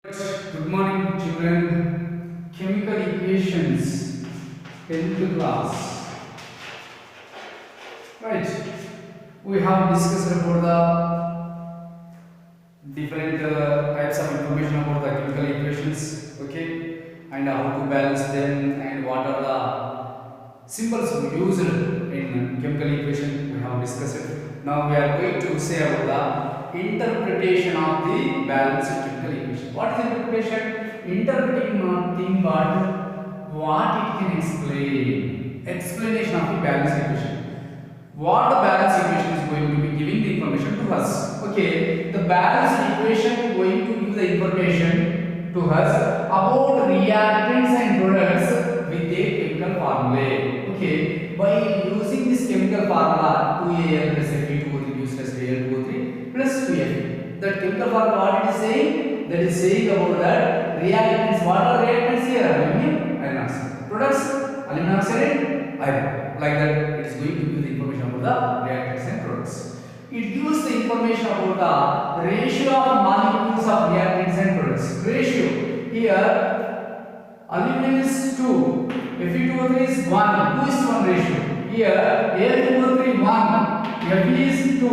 Good morning, children. Chemical equations, 10th class. Right. We have discussed about the different types of information about the chemical equations. Okay, and how to balance them, and what are the symbols used in chemical equation. We have discussed it. Now we are going to say about the interpretation of the balanced chemical equation. What is interpretation? Interpreting nothing but what it can explain. Explanation of the balanced equation. What the balanced equation is going to be giving the information to us. Okay, the balanced equation going to give the information to us about reactants and products with a chemical formula. Okay, by using this chemical formula 2Al plus Fe2O3 gives us Al2O3 plus 2Fe. That chemical formula what it is saying? That is saying about that reactants. What are reactants here? Aluminum iron oxide. Products aluminum oxide iron. Like that, it is going to give the information about the reactants and products. It gives the information about the ratio of molecules of reactants and products. Ratio here, aluminum is 2, Fe2O3 is 1, 2:1 ratio. Here, Al2O3 1, Fe is 2,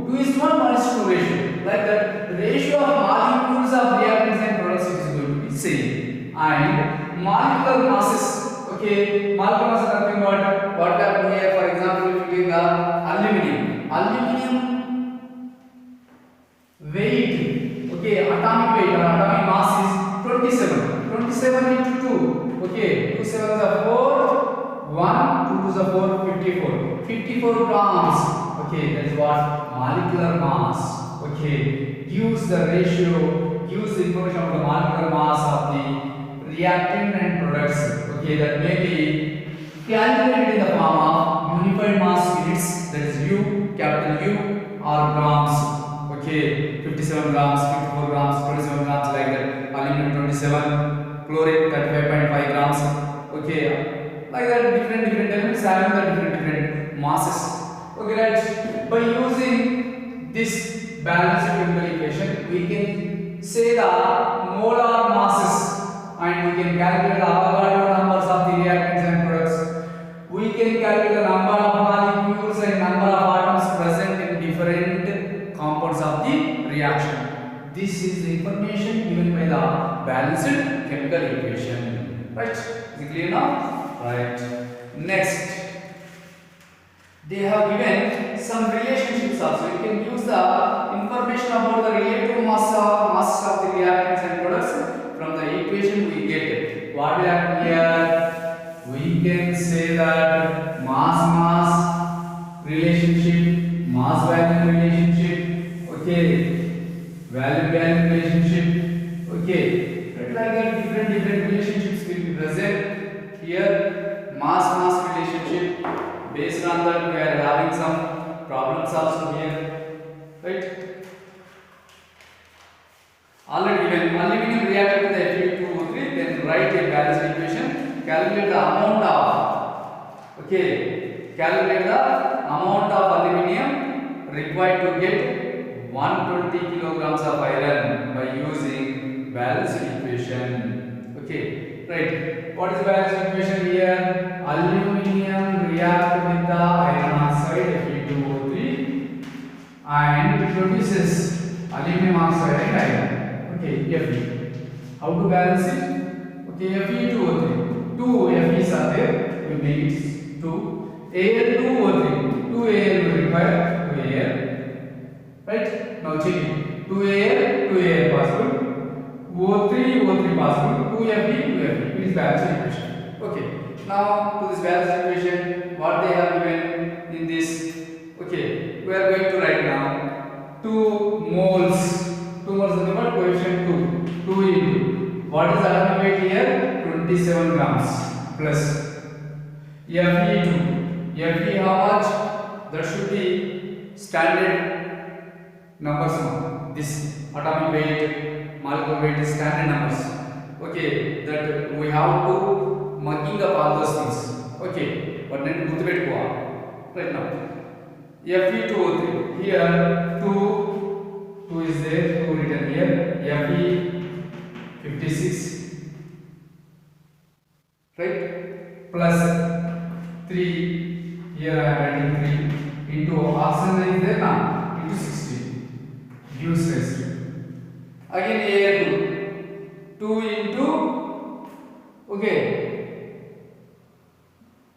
2:1, 1:2 ratio. Like that, the ratio of molecules of reactants and products is going to be same. And molecular masses. Okay, molecular mass is nothing but what we are doing here. For example, if you take the aluminum weight, okay, atomic weight or atomic mass is 27 into 2, okay, 2 sevens are 4, 1, 2 twos are 4, 54 grams, okay, that is what molecular mass, okay, gives the ratio, gives the information of the molecular mass of the reactant and products. Okay, that may be calculated in the form of unified mass units, that is U, capital U, or grams. Okay, 57 grams, 54 grams, 27 grams, like that. Aluminum 27, chlorine 35.5 grams. Okay, like that. Different elements having the different masses. Okay, right. By using this balanced chemical equation, we can say the molar masses. And we can calculate the Avogadro numbers of the reactants and products. We can calculate the number of molecules and number of atoms present in different compounds of the reaction. This is the information given by the balanced chemical equation. Right? Is it clear now? Right. Next, they have given some relationships also. You can use the information about the relative masses of the reactants and products. From the equation we get it. What will happen here? We can say that mass relationship, mass value relationship, okay, value relationship, okay. Like that, different relationships will be present here. Mass relationship. Based on that, we are having some problems also here, right? Already given aluminum reacted with the Fe2O3, then write a balanced equation, calculate the amount of, okay, calculate the amount of aluminum required to get 120 kilograms of iron by using balanced equation. Okay, right. What is the balanced equation here? Aluminum react with the iron oxide Fe2O3 and it produces aluminum oxide and iron. Okay, Fe. How to balance it? Okay, Fe2O3. 2 Fe's are there. We make it 2. Al2O3. 2 Al will require 2 Al. Right? Now check it. 2 Al possible. O3 possible. 2 Fe. It is balanced equation. Okay. Now to this balanced equation, what they have given in this. Okay, we are going to write now 2 moles. 2 moles is the coefficient 2 into what is the atomic weight here? 27 grams plus Fe2. Fe how much? That should be standard numbers now. This atomic weight, molecular weight is standard numbers. Okay, that we have to mugging up all those things. Okay, but then put it right now. Fe2O3 here 2 is there, 2 written here. Fe 56, right? Plus 3, here I am writing 3 into oxygen is there now, into 60 gives us. Again here 2 into, okay,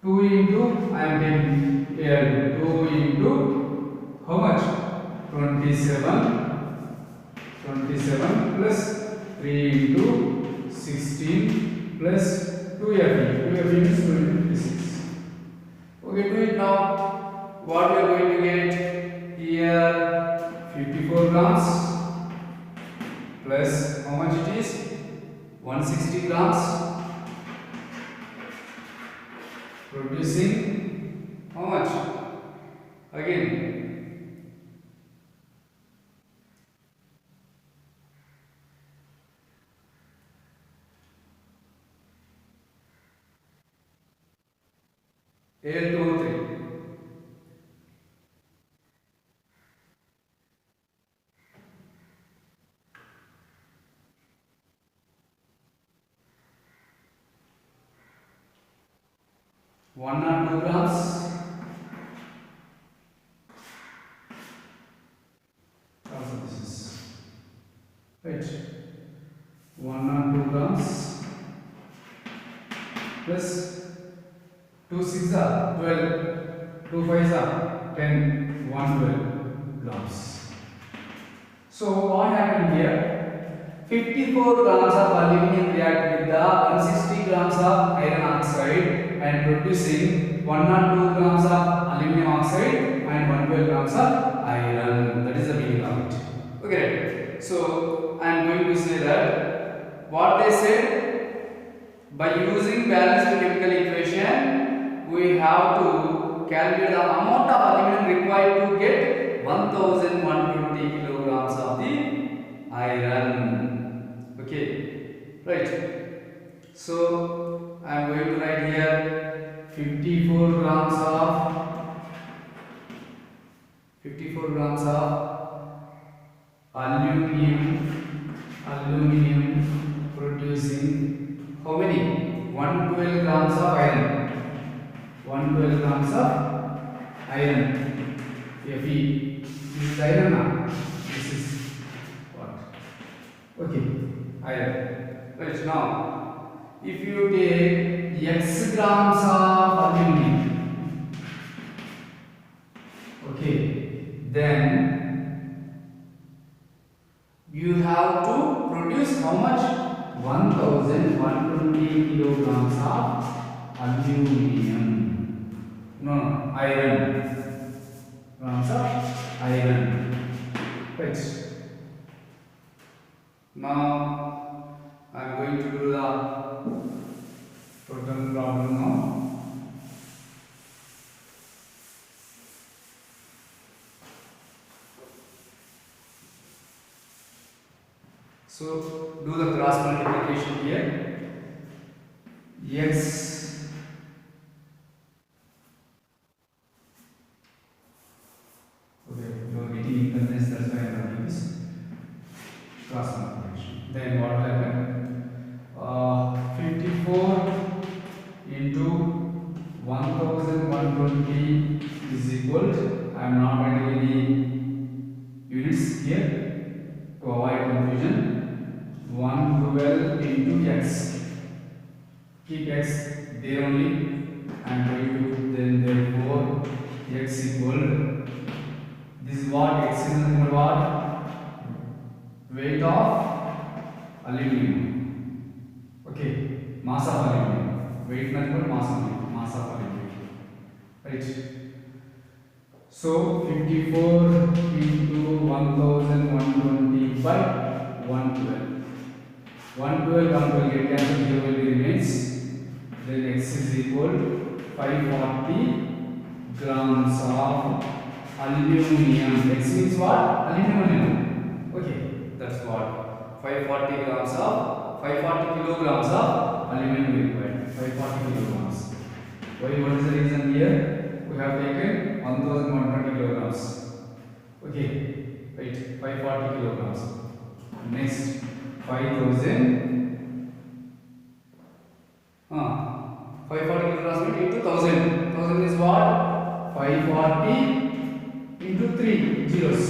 2 into, I am taking here 2 into how much? 27 plus 3 into 16 plus 2Fe means 26. Okay, do it now. What we are going to get here? 54 grams plus how much it is? 160 grams, producing how much? Again 823. One or 2 grams. Also this is right. 1 or 2 grams plus 2 6 are 12, 2 5 are 10, 112 grams. So what happened here? 54 grams of aluminium react with the 160 grams of iron oxide and producing 1 or 2 grams of aluminum oxide and 112 grams of iron. That is the meaning of it. Okay, right. So I am going to say that what they said, by using balanced chemical equation we have to calculate the amount of aluminum required to get 1120 kilograms of the iron. Okay, right. So I am going to write here 54 grams of aluminum producing how many? 112 grams of iron. 112 grams of iron. Fe. This is iron now. This is what? Okay, iron. Right, now if you take x grams of aluminum, okay, then you have to produce how much? 1120 kilograms of aluminum. No, iron. Grams of iron. Right. Now I am going to do the total problem now. So do the cross multiplication here. X that's why I am doing this cross multiplication. Then what happened? 54 into 1120 is equal to, I am not writing any units here to avoid confusion. 112 into x. Keep x there only. I am going to then therefore x equal. This is what? X is nothing but what? Weight of aluminum. Okay, mass of aluminum. Weight nothing but mass of aluminum. Right. So 54 into 1120 by 112. 112 get cancelled, here will be remains. Then x is equal to 540 grams of aluminum. X means what? Aluminum. Okay, that's what 540 kilograms of aluminum required. 540 kilograms. Why? What is the reason here? We have taken 1120 kilograms. Okay, right. 540 kilograms. Next 5000 540 kilograms into 1000. 1000 is what? 540 into 3 zeros.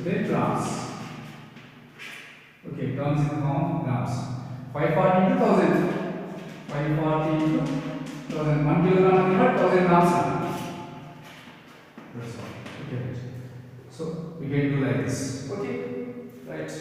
Then grams. Okay, grams in the form of grams. 540 into 1000. 540 into 1000. 1 kilogram is what? 1000 grams. That's all. Okay. So we can do like this. Okay. Right.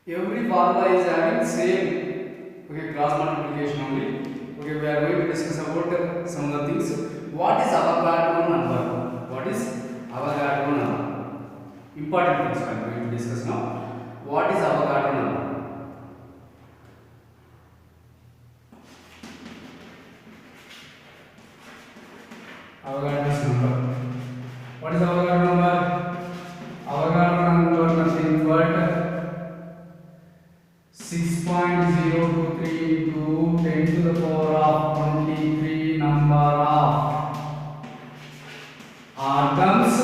Every formula is having same cross multiplication only. Okay, we are going to discuss about some of the things. What is Avogadro number? What is Avogadro number? Important things I am going to discuss now. What is Avogadro number? Avogadro's number. What is Avogadro number? Avogadro number nothing but 6.023 into 10 to the power of 23 number of atoms.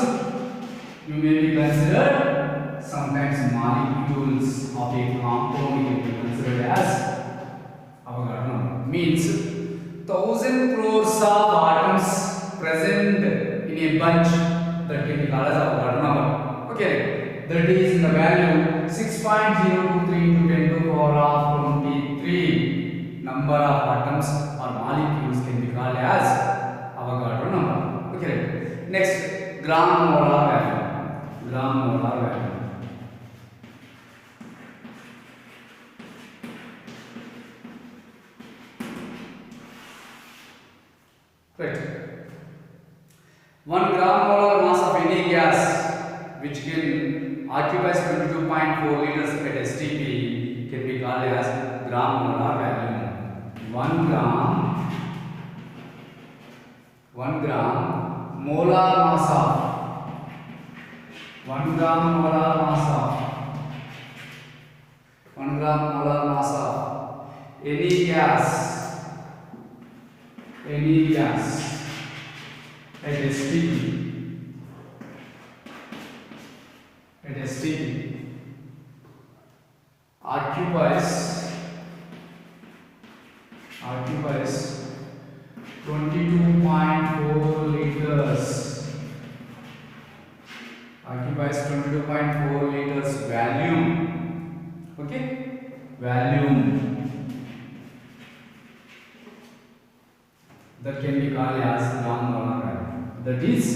You may be considered sometimes molecules of a compound can be considered as Avogadro number. Means 1000 crores of atoms present in a bunch that can be called as Avogadro number. Okay, that is in the value 6.023 into 10 to the power of 23 number of atoms or molecules can be called as Avogadro number. Okay, next, gram molar value. Gram molar value. Right. 1 gram molar mass of any gas which can occupies 22.4 liters at STP can be called as gram molar value. 1 gram molar mass of 1 gram molar mass of 1 gram molar mass of any gas at STP occupies 22.4 liters. Occupies 22.4 liters volume. Okay, volume that can be called as gram molar value. That is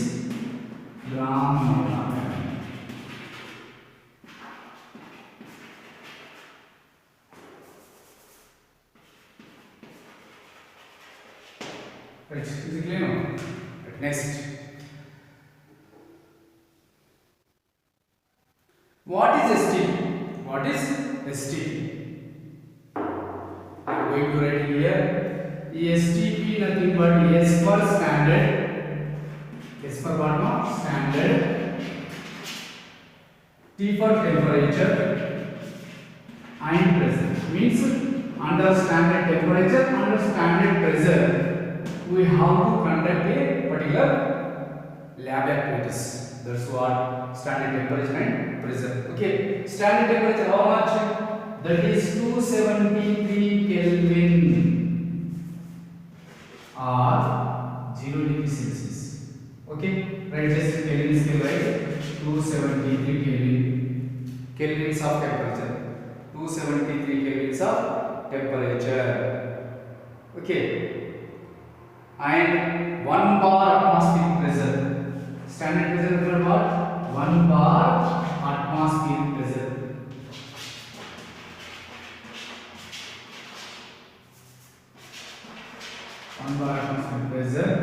gram molar value. Right, is it clear now? Right, next. What is STP? What is STP? I am going to write here. STP nothing but S for standard. S for what? Standard. T for temperature and pressure. Means under standard temperature, under standard pressure, we have to conduct a particular lab activities. That's what standard temperature and pressure. Okay, standard temperature how much? That is 273 Kelvin or 0 degree Celsius. Okay, right, just Kelvin scale, right? 273 Kelvin. Kelvins of temperature. 273 Kelvins of temperature. Okay. And 1 bar atmospheric pressure. Standard pressure is what? 1 bar atmospheric pressure. 1 bar atmospheric pressure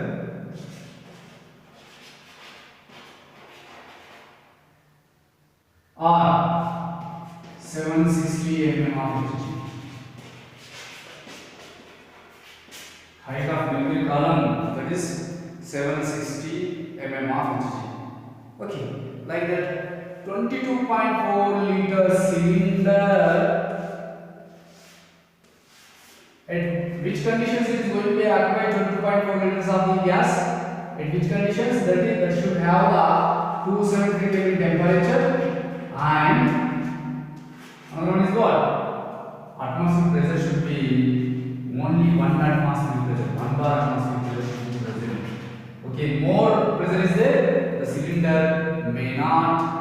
or 760 mm of HG. Height of memory column, that is 760 mm of HG. Okay, like that 22.4 liter cylinder, at which conditions it is going to be occupied 22.4 liters of the gas? At which conditions? That should have the 273 Kelvin temperature, and another one is what? Atmospheric pressure should be only 1 atmospheric pressure, 1 bar atmospheric pressure should be present. Okay, more pressure is there, the cylinder may not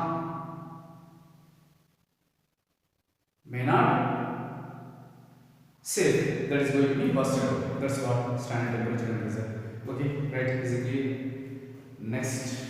safe, that is going to be busted out. That's what standard temperature and pressure. Okay, right, basically. Next.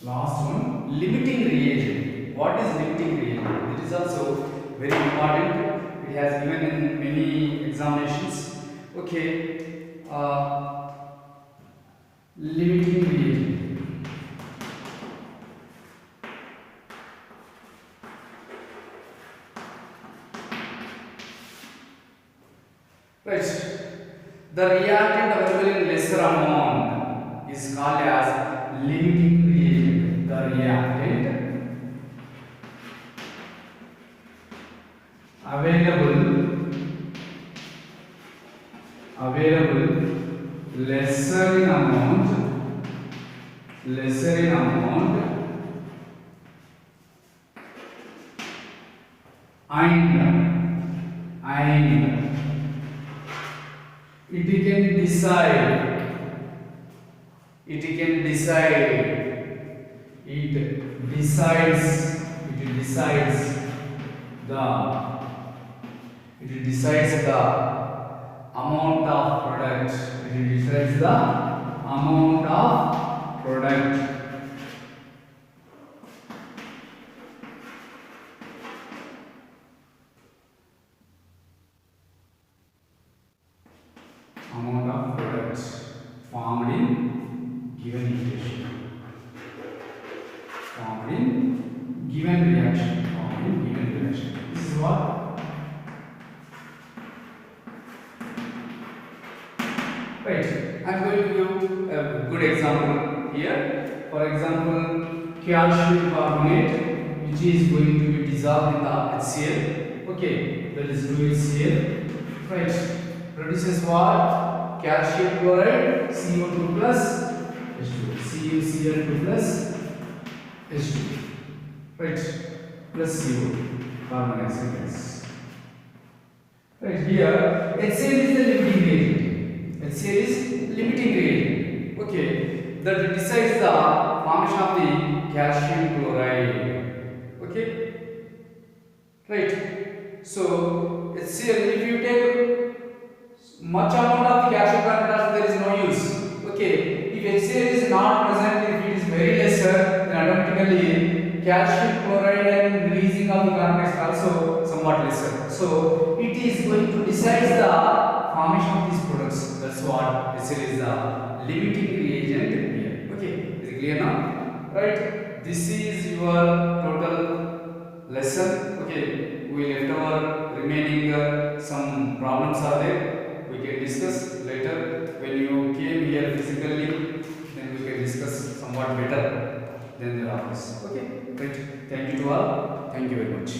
Last one, limiting reagent. What is limiting reagent? It is also very important. It has given in many examinations. Okay, limiting reagent. Right. The reactant available in lesser amount is called as limiting reagent. The reactant available lesser in amount and it decides the amount of product. It decides the amount of product. Amount of product formed in given equation. Formed in given reaction. This is what? Right. I am going to give a good example here. For example, calcium carbonate, which is going to be dissolved in the HCl. Okay, that is 2HCl. Right. Produces what? Calcium chloride, CO2 plus H2. CuCl2 plus H2. Right. Plus CO, carbon dioxide gas. Right. Here, HCl is the limiting reagent. HCl is limiting reagent. Okay, that decides the formation of the calcium chloride. Okay, right. So HCl, if you take much amount of the calcium carbonate, there is no use. Okay, if HCl is not present, if it is very lesser, then automatically calcium chloride and releasing of the carbonate is also somewhat lesser. So it is going to decide the formation of these products. That's what HCl is the limiting reagent here. Okay, is it clear now? Right. This is your total lesson. Okay, we left our remaining some problems are there. We can discuss later. When you came here physically, then we can discuss somewhat better than the office. Okay, right. Thank you to all. Thank you very much.